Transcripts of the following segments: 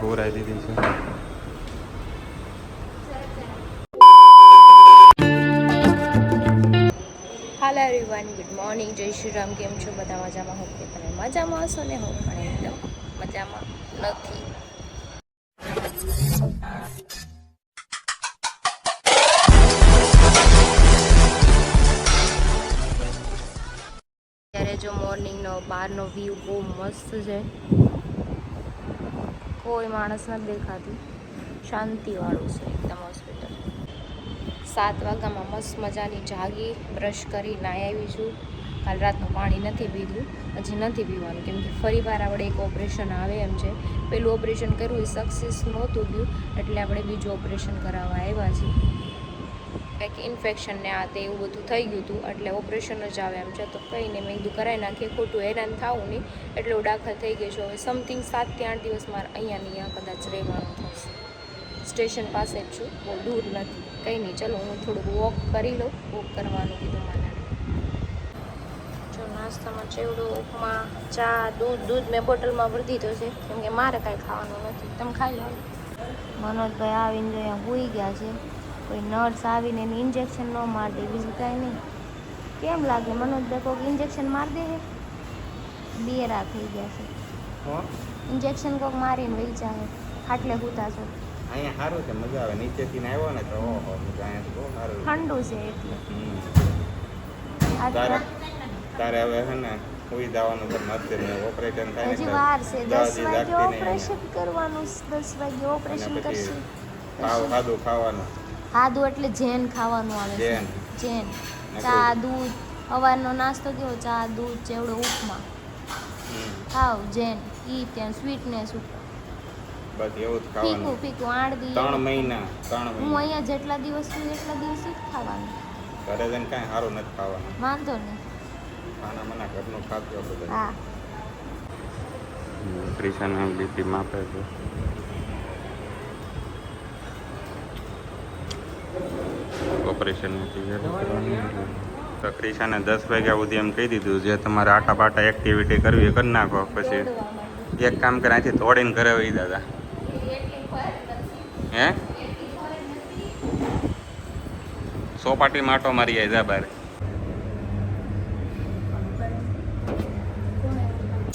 ખવડાવી દીધી છે. હાલો એવરીવન, ગુડ મોર્નિંગ, જય શ્રી રામ. કેમ છો બધા? મજામાં? હોપ કે તમે મજામાં હશો ને. હું પણ એકદમ મજામાં નથી. ત્યારે જો મોર્નિંગનો બહારનો વ્યૂ બહુ મસ્ત છે. કોઈ માણસ નથી દેખાતી, શાંતિવાળું છે એકદમ હોસ્પિટલ. 7 વાગ્યામાં મસ્ત મજાની જાગી, બ્રશ કરી નાહી આવી છું. કાલ રાતનું પાણી નથી પીધું, હજી નથી પીવાનું, કેમ કે ફરી વાર આપણે એક ઓપરેશન આવે એમ છે. પેલું ઓપરેશન કર્યું એ સક્સેસ નહોતું ગયું, એટલે આપણે બીજું ઓપરેશન કરાવવા આવ્યા છીએ. કંઈક ઇન્ફેક્શન ને આ તે એવું બધું થઈ ગયું હતું, એટલે ઓપરેશન જ આવે એમ છે. તો કંઈ નહીં, મેં કીધું કરાવી નાખીએ, ખોટું હેરાન થવું નહીં. એટલે હું દાખલ થઈ ગઈ છું. હવે સમથિંગ 7 થી 8 દિવસ મારે અહીંયા કદાચ રહેવાનું થશે. સ્ટેશન પાસે જ છું, બહુ દૂર નથી. કંઈ નહીં, ચલો હું થોડુંક વોક કરી લઉં. વોક કરવાનું કીધું મને. જો નાસ્તામાં ચેવડો, ઉપમા, ચા, દૂધ મેં બોટલમાં ભરી દીધો છે, કેમ કે મારે કાંઈ ખાવાનું નથી. તમે ખાઈ લો. મનોજભાઈ આવીને જો અહીંયા સૂઈ ગયા છે. કોઈ નર્સ આવીને એને ઇન્જેક્શન ન મારી દે, બીજું કાંઈ નહીં. કેમ લાગે મનોજભાઈ કોઈક ઇન્જેક્શન મારી દે? બેરા થઈ ગયા છે. ઇન્જેક્શન કોઈક મારીને વહી જાય. ખાટલે સૂતા છો. અહીંયા સારું છે, મજા આવે. નીચેથી આવ્યો ને તો ઓહો, મજા અહીંયા બહુ સારું. ઠંડુ છે એટલે. તારે હવે છે ને સુઈ જવાનું છે. મસ્ત ઓપરેશન થાય હજી વાર છે. 10 વાગે ઓપરેશન કરવાનું. 10 વાગે ઓપરેશન કરશે. ખાધું ખાવાનું. ખાધું એટલે જેન ખાવાનું આવે છે. જેન ચા દૂધ. સવારનો નાસ્તો કેવો? ચા દૂધ ચેવડો ઉપમા ખાવ. જેન ઈ ત્યાં સ્વીટનેસ ઉપર બસ એવું જ ખાવાનું. ફીકું ફીકું 8 દિવસ 3 મહિના હું અહીંયા જેટલા દિવસ છું એટલા દિવસ જ ખાવાનું. ઘરે જઈને કાંઈ સારું નથી ખાવાનું. વાંધો નહીં. ખાના મના ઘરનું ખાતું આપણે. હા. ક્રિશાને બીપી માપે છે. ઓપરેશન તો ક્રિશાને 10 વાગ્યા સુધી એમ કહી દીધું, જે તમારે આટા પાટા એક્ટિવિટી કરવી એ કરી નાખો. પછી એક કામ કરે, અહીંથી દોડીને ઘરે વહી દાદા. હે સોપાટી માટો મારી આવી જા બાર.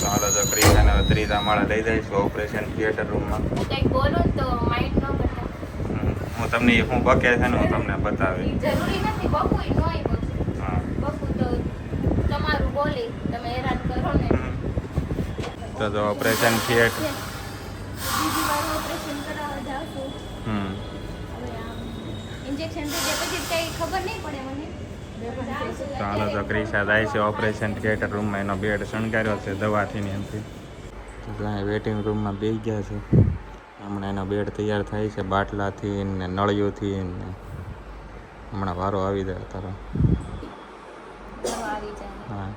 ચાલો તો ક્રિશાને 3જા માળા લઈ જઈશું ઓપરેશન થિયેટર રૂમમાં. હું તમને હું બકે છે ને હું તમને બતાવી. જરૂરી નથી બકુઈ નોય બકુ. હા બકુ તો તમારું બોલી તમે હેરાન કરો ને. તો ઓપરેશન થિયેટર. બીજી વાર ઓપરેશન કરાવવા જાવ છો. હવે આમ ઇન્જેક્શન દે પછી કઈ ખબર નહીં પડે મને. ચાલો તો ક્રિશા જાય છે ઓપરેશન થિયેટર રૂમમાં. એનો બેડ શણગાર્યો છે દવાથી ને એમથી. તો ત્યાં વેઇટિંગ રૂમમાં બેસી ગયા છે. હમણાં એનો બેડ તૈયાર થાય છે બાટલાથી ને નળિયોથી ને. હમણાં વારો આવી જાય તારો. આવી જાય. હા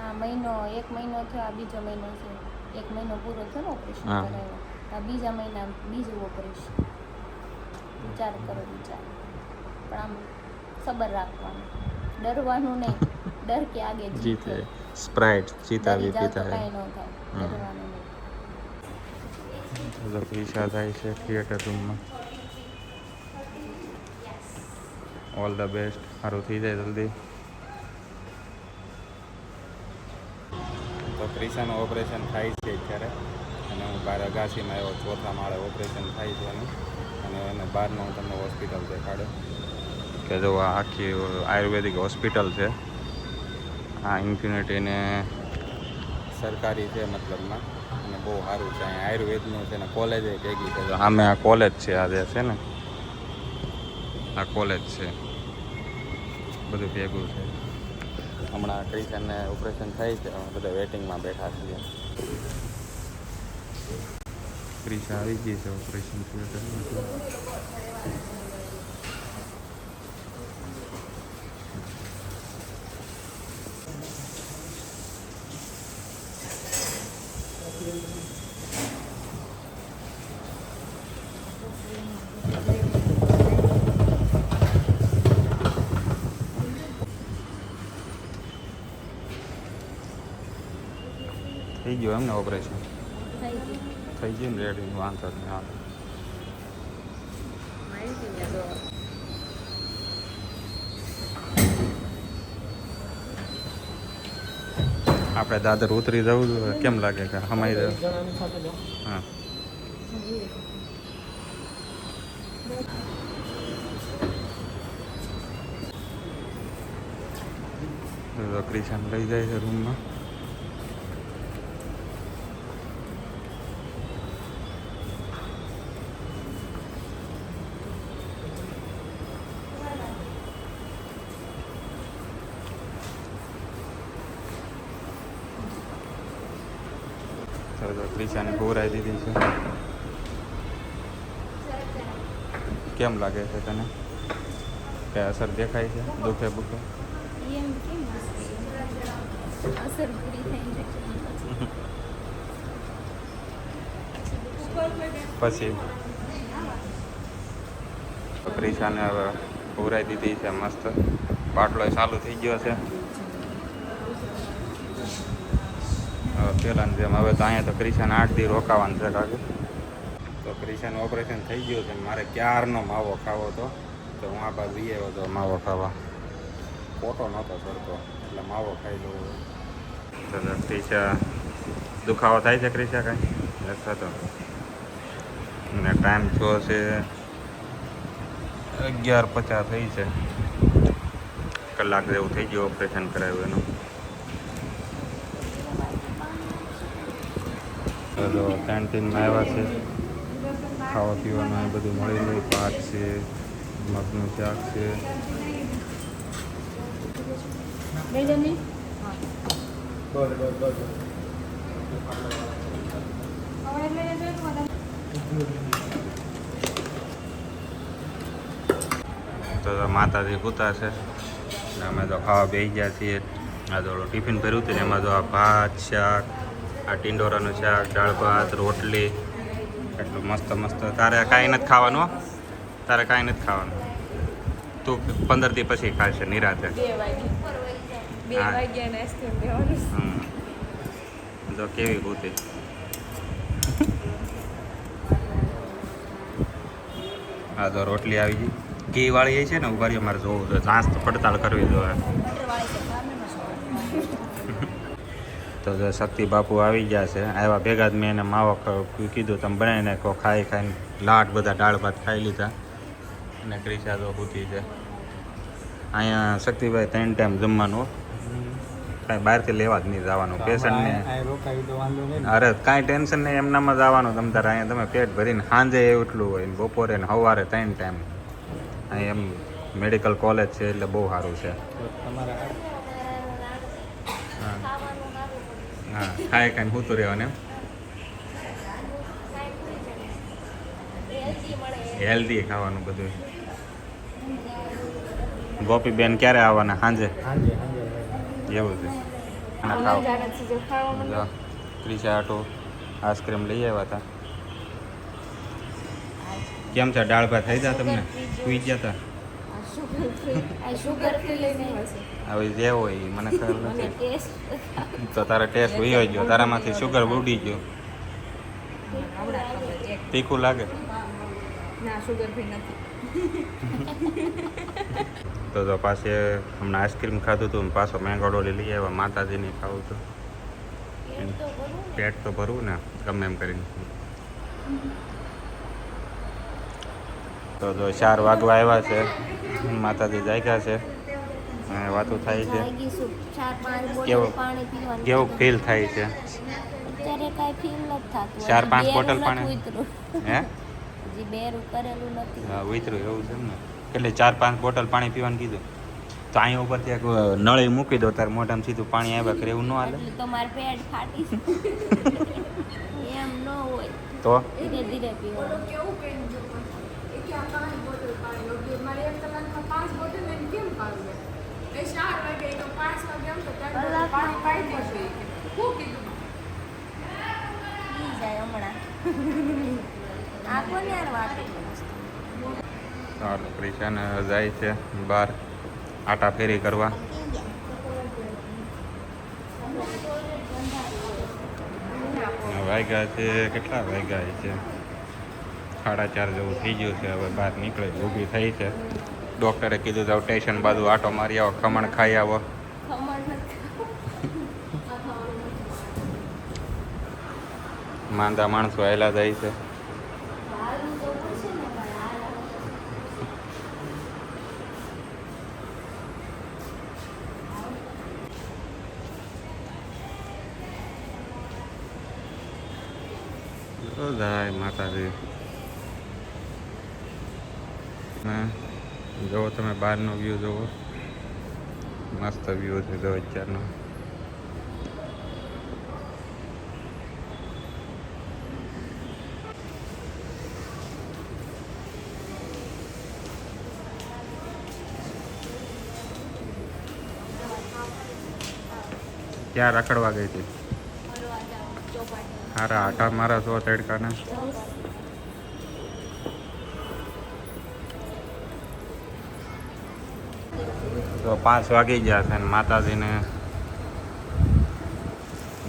આ મહિનો 1 મહિનો થયો, આ બીજો મહિનો છે. 1 મહિનો પૂરો થયો ને ઓપરેશન કરાવ્યો. આ બીજા મહિના બીજું ઓપરેશન. વિચાર કરો વિચાર. પણ આમ સબર રાખવાનું, ડરવાનું નહીં. ડર કે આગે જીતે. સ્પ્રાઇટ ચીતાવી પીતા કાંઈ ન થાય. ડરવાનું નહીં. તો ક્રિશા થાય છે થિયેટર રૂમમાં. All the best. સારું થઈ જાય જલ્દી. તો ક્રિશાનું ઓપરેશન થાય છે અત્યારે, અને હું બહાર અગાસીમાં આવ્યો. 4થા માળે ઓપરેશન થાય છે એનું. અને એને બહારનો હું તમને હોસ્પિટલ દેખાડે કે જો આ આખી આયુર્વેદિક હોસ્પિટલ છે. આ ઇન્ફિનિટીને સરકારી છે મતલબમાં, અને બહુ સારું છે. અહીંયા આયુર્વેદનું છે ને કોલેજ ભેગી છે. સામે આ કોલેજ છે, આ જે છે ને આ કોલેજ છે, બધું ભેગું છે. હમણાં ક્રિશાને ઓપરેશન થાય છે, બધા વેટિંગમાં બેઠા છીએ. ક્રિશા આવી ગઈ છે ઓપરેશન થિયેટરમાં. થઈ ગયું એમ ને ઓપરેશન? થઈ ગયું ને રેડી, વાંધો નહીં આવે. આપણે દાદર ઉતરી જવું જોઈએ, કેમ લાગે કે હમાઈ રહ્યો? હા, તો ક્રિશાન લઈ જાય છે રૂમમાં. તો ક્રિશાને પહોરાઈ દીધી છે. કેમ લાગે છે તને? કે અસર દેખાય છે? દુખે બુખે? પછી ક્રિશાને હવે પહોરાઈ દીધી છે મસ્ત. બાટલો ચાલુ થઈ ગયો છે પહેલાંની જેમ. હવે તો અહીંયા તો ક્રિશાને 8 દી રોકાવાનું છે કાકે. તો ક્રિશાનું ઓપરેશન થઈ ગયું છે. મારે ક્યારનો માવો ખાવો હતો, તો હું આ બાજુ આવ્યો હતો માવો ખાવા. ફોટો નહોતો ચડતો એટલે માવો ખાઈ લઉં. તો ક્રિશા દુખાવો થાય છે ક્રિશા કાંઈ નથી થતો? અને ટાઈમ થયો છે 11:50 થઈ છે. કલાક જેવું થઈ ગયું ઓપરેશન કરાવ્યું એનું. તો કેન્ટીનમાં આવ્યા છે, ખાવા પીવાનું એ બધું મળી લે. ભાત છે, મગનું શાક છે. તો માતાજી પૂતા છે ને અમે તો ખાવા બેસી ગયા છીએ. આ તો ટિફિન ભર્યું હતું ને એમાં તો આ ભાત, શાક, આ ટીંડોરાનું શાક, દાળ ભાત, રોટલી, એટલું મસ્ત મસ્ત. તારે કાંઈ નથી ખાવાનું? તારે કાંઈ નથી ખાવાનું? તું 15 દી પછી ખાશે નિરાતે. તો કેવી પૂતી. હા તો રોટલી આવી ગઈ. ઘી વાળી છે ને, ઉભારી અમારે જોવું જોઈએ, ચાંસ તો પડતાળ કરવી જોઈએ. તો શક્તિ બાપુ આવી ગયા છે. આવ્યા ભેગા જ મેં એને માવો કીધું તમે બનાવી નાખો. ખાઈને લાટ બધા દાળ ભાત ખાઈ લીધા. અને ક્રિશા તો પૂતી છે. અહીંયા શક્તિભાઈ 3 ટાઈમ જમવાનું, કાંઈ બહારથી લેવા જ નહીં જવાનું પેશન્ટને. અરે કાંઈ ટેન્શન નહીં, એમનામાં જ આવવાનું તમે તારે. અહીંયા તમે પેટ ભરીને સાંજે એટલું હોય ને બપોરે ને સવારે 3 ટાઈમ. અહીં એમ મેડિકલ કોલેજ છે એટલે બહુ સારું છે. હા, ખાય કાંઈ ભૂતું રહેવાનું એમ. હેલ્ધી ખાવાનું બધું. ગોપીબેન ક્યારે આવવાના? સાંજે. એવું છે. ક્રિશા આટો આઈસ્ક્રીમ લઈ આવ્યા હતા. કેમ છે? દાળ ભાત થઈ ગયા તમને? સુઈ ગયા હતા? હવે જે હોય એ મને ખબર નથી. તો તારા ટેસ્ટ વયો ગયો, તારામાંથી શુગર ઉડી ગયો. તીખું લાગે? તો પાછી હમણાં આઈસ્ક્રીમ ખાધું હતું, પાછો મેંગો ડોલી લઈ આવ્યા. માતાજીની ખાવું છું, પેટ તો ભરવું ને ગમે એમ કરીને. તો 4 વાગવા આવ્યા છે, માતાજી જાગ્યા છે, વાતો થાય છે. કેવું ફીલ થાય છે? 4-5 બોટલ પાણી હે ઉતર્યું એવું છે ને. એટલે 4-5 બોટલ પાણી પીવાનું કીધું. તો અહીંયા ઉપરથી એક નળી મૂકી દો, તાર મોઢામાં સીધું પાણી આવ્યા કરે એવું ન હાલે? તો ક્રિશાને જાય છે બહાર આટા ફેરી કરવા. હવે વાગ્યા છે કેટલા વાગ્યા છે 4:30 જેવું થઈ ગયું છે. હવે બહાર નીકળે ઊભી થઈ છે. ડૉક્ટરે કીધું તો સ્ટેશન બાજુ આટો મારી આવો, ખમણ ખાઈ આવો. માંદા માણસો આવેલા જાય છે. જાય માતાજી. જુઓ તમે બહારનો વ્યૂ જુઓ, મસ્ત વ્યૂ છે જો અત્યારનો. ક્યાં રખડવા ગઈ હતી? હારા આટા મારા છો તડકાના. તો 5 વાગી ગયા છે ને માતાજીને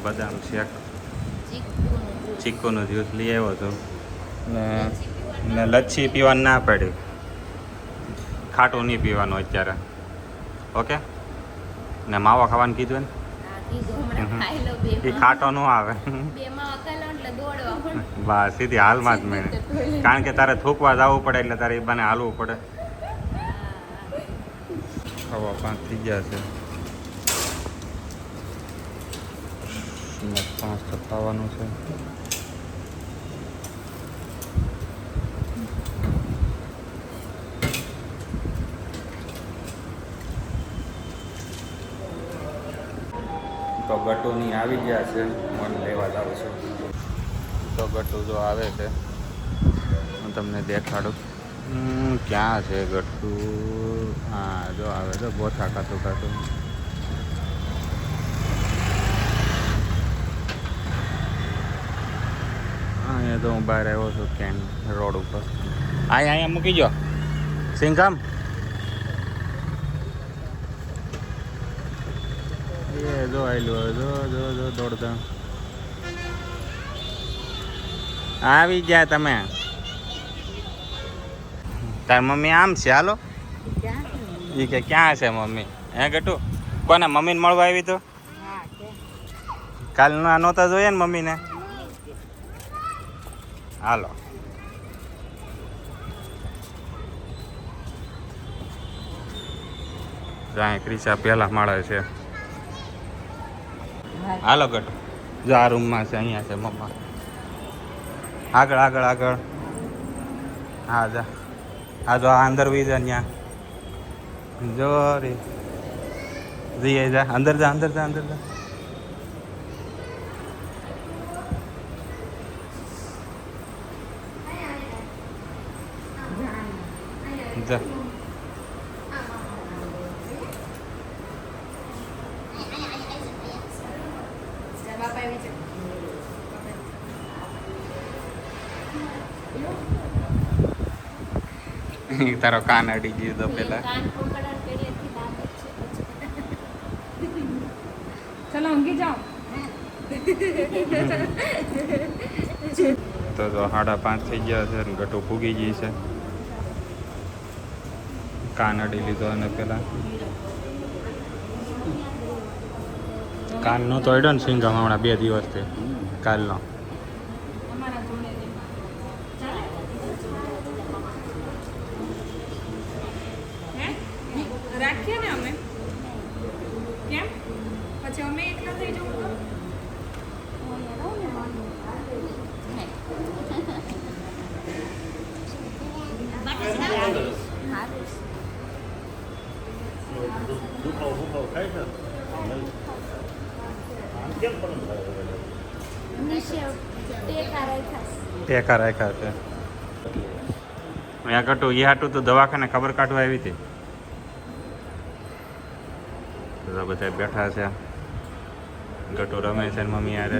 બદામ શેક ચીકુનું જ્યુસ લઈ આવ્યો હતો ને લચ્છી પીવાનું ના પડી. ખાટું નહીં પીવાનું અત્યારે, ઓકે? ને માવા ખાવાનું કીધું ને એ ખાટો ન આવે. બસ સીધી હાલમાં જ મેં, કારણ કે તારે થૂકવા જવું પડે એટલે તારે એ બને હાલવું પડે. 5:15 થઈ ગયા છે. 5 તો ખાવાનું છે. તો ગટુની આવી ગયા છે, મન લેવા જાવ છું. તો ગટુ જો આવે છે, હું તમને દેખાડું. ક્યાં છે ગટુ? હા જો આવે છે, બોથા ખાતું ખાતું. અહીંયા તો હું બહાર આવ્યો છું કેન રોડ ઉપર. અહીંયા મૂકી જો સિંઘામ. એ જો આવેલું, જો જો જો દોડતા આવી ગયા તમે. તાર મમ્મી આમ છે, હાલો. એ કે ક્યાં છે મમ્મી? હે ગટુ, કોને મમ્મીને મળવા આવી? તો કાલ નહોતા જોઈએ ને મમ્મીને. હાલો જાય ક્રિશા પહેલા માળે છે. હાલો ગટુ, જો આ રૂમમાં છે, અહીંયા છે મમ્મા. આગળ આગળ આગળ. હા જા, આ જો આ અંદર વી જા. ત્યાં જો રે જઈએ, જા અંદર જા, અંદર જા, અંદર જા. જા તારો કાન અડી ગયો તો પેલા. ચલો ઊંઘી જાઓ. તો 5:30 થઈ ગયા છે ને ગટુ ફૂગી ગઈ છે. કાન અડી લીધો અને પેલા કાન નો તો અડ્યો ને સિંગમ હમણાં 2 દિવસથી, કાલનો. રાખીએ ને અમે, કેમ પછી અમે એકલા થઈ જવું તો ટેકા રાખ્યા છે. અહીંયા ગટુ એ હાટું તો દવાખાને ખબર કાઢવા આવી હતી. બધા બેઠા છે, ગટુ રમે છે ને મમ્મી યારે.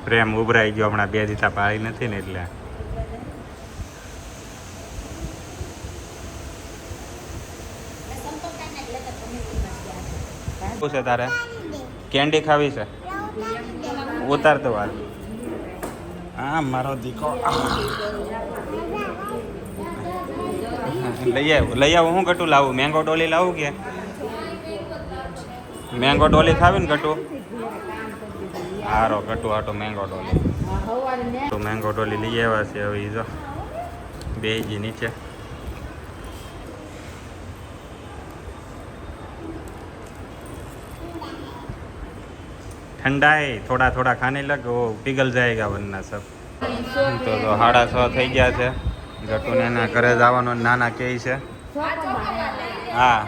પ્રેમ ઉભરાઈ ગયો હમણાં, 2 દીધા પાળી નથી ને એટલે. શું છે તારે? કેન્ડી ખાવી છે? ઉતાર તો વાર હા મારો દીકો લઈ આવું હું ગટુ લાવું મેંગો ડોલી લાવું કે મેંગો ડોલી ખાવી ને ગટુ હારો ગટુ હાટો મેંગો ડોલી તો મેંગો ડોલી લઈ આવ્યા છે હવે ઈ જો બેજી નીચે ठंडा है थोड़ा थोड़ा खाने लग वो पिघल जाएगा वरना सब તો 6:30 થઈ ગયા છે ગટુને એના ઘરે જવાનો નાના કહે છે હા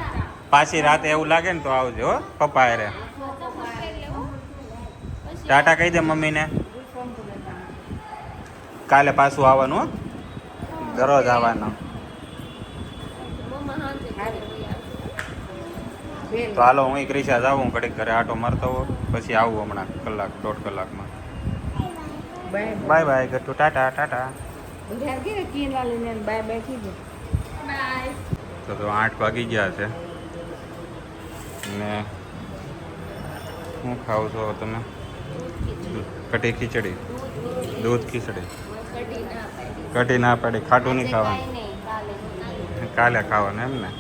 પાછી રાતે એવું લાગે ને તો આવજો હો પપ્પા હારે ટાટા કહી દે મમ્મીને કાલે પાછું આવવાનું હો દરરોજ આવવાનું તો હાલો હું ક્રિશા જાઉં ઘડીક ઘરે આટો મારતો હોઉં પછી આવું હમણાં કલાક 1.5 કલાકમાં બાય બાય ગટ્ટુ ટાટા ટાટા તો 8 વાગી ગયા છે ને હું ખાવ છો તમે કઢી ખીચડી દૂધ ખીચડી કઢી ના પાડી ખાટું નહીં ખાવાનું કાલે ખાવાનું એમ ને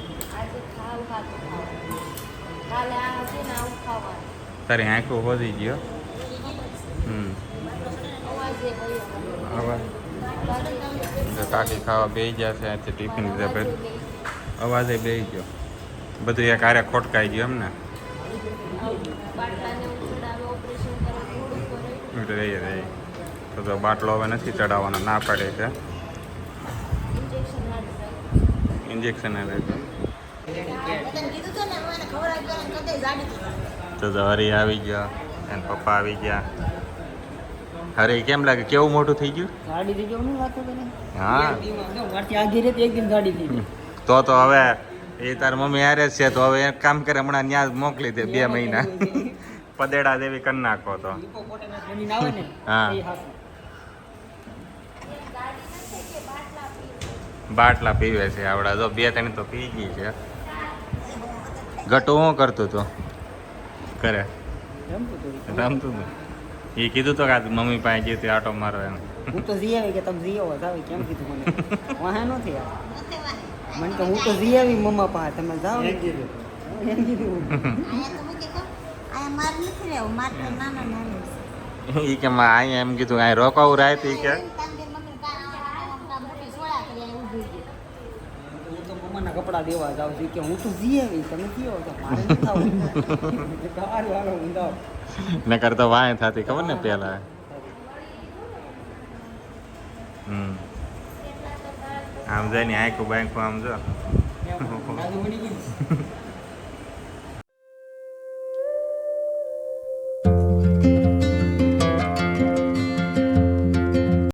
તારી આંખો હોદી ગયો કાકી ખાવા બેસી ગયા છે અહીંથી ટિફિન લીધા પહેલાં અવાજે બેસી ગયો બધું એક હારે ખોટકાઈ ગયું એમ ને રહી તો બાટલો હવે નથી ચડાવવાનો ના પાડે છે ઇન્જેક્શન તો હરી આવી ગયા અને પપ્પા આવી ગયા અરે કેમ લાગે કેવું મોટું થઈ ગયું હા તો હવે એ તાર મમ્મી હારે જ છે તો હવે એક કામ કરે હમણાં ત્યાં મોકલી દે 2 મહિના પદેડા દેવી કરી નાખો તો હા બાટલા પીવે છે આવડા જો 2-3 તો પી ગઈ છે ગટુ શું કરતું તો કરે રમતું હતું એ કીધું તો કે મમ્મી પાસે ગયું હતું આટો મારો એમ હું તો જી આવી કે તમે જી આવો જાવ કેમ કીધું મને વાહે નથી મને તો હું તો જી આવી મમ્મા પાસે તમે જાઓ એમ કીધું એ કે અહીંયા એમ કીધું અહીં રોકાવું રાય તી કે હું તો મમ્માના કપડા દેવા જાઉં છું કે હું તો જી આવી તમે જી આવો તો મારે નથી આવું સારું હાલો હું જાઉં ને કરતો વાય થતી ખબર ને પેલા આમ જાય ને આંખું બાંખું આમ જો